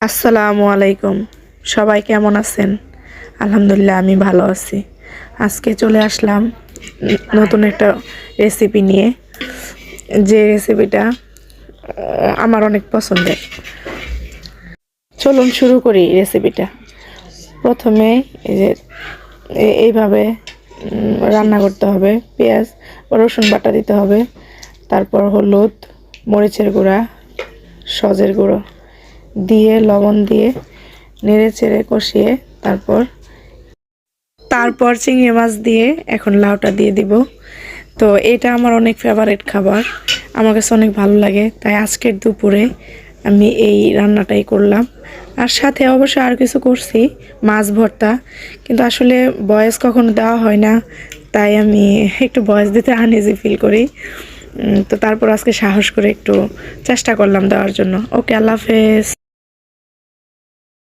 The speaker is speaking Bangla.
আসসালামু আলাইকুম। সবাই কেমন আছেন? আলহামদুলিল্লাহ আমি ভালো আছি। আজকে চলে আসলাম নতুন একটা রেসিপি নিয়ে, যে রেসিপিটা আমার অনেক পছন্দের। চলুন শুরু করি রেসিপিটা। প্রথমে এই যে এইভাবে রান্না করতে হবে। পেঁয়াজ রসুন বাটা দিতে হবে, তারপর হলুদ, মরিচের গুঁড়া, সজের গুঁড়ো দিয়ে লবণ দিয়ে নেড়ে চেড়ে কষিয়ে তারপর তারপর চিংড়ি মাছ দিয়ে এখন লাউটা দিয়ে দিব। তো এটা আমার অনেক ফেভারিট খাবার, আমার কাছে অনেক ভালো লাগে, তাই আজকের দুপুরে আমি এই রান্নাটাই করলাম। আর সাথে অবশ্যই আর কিছু করছি, মাছ ভর্তা, কিন্তু আসলে ভয়েস কখনো দেওয়া হয় না, তাই আমি একটু ভয়েস দিতে আনইজি ফিল করি। তো তারপর আজকে সাহস করে একটু চেষ্টা করলাম দেওয়ার জন্য। ওকে, আল্লাহ হাফেজ।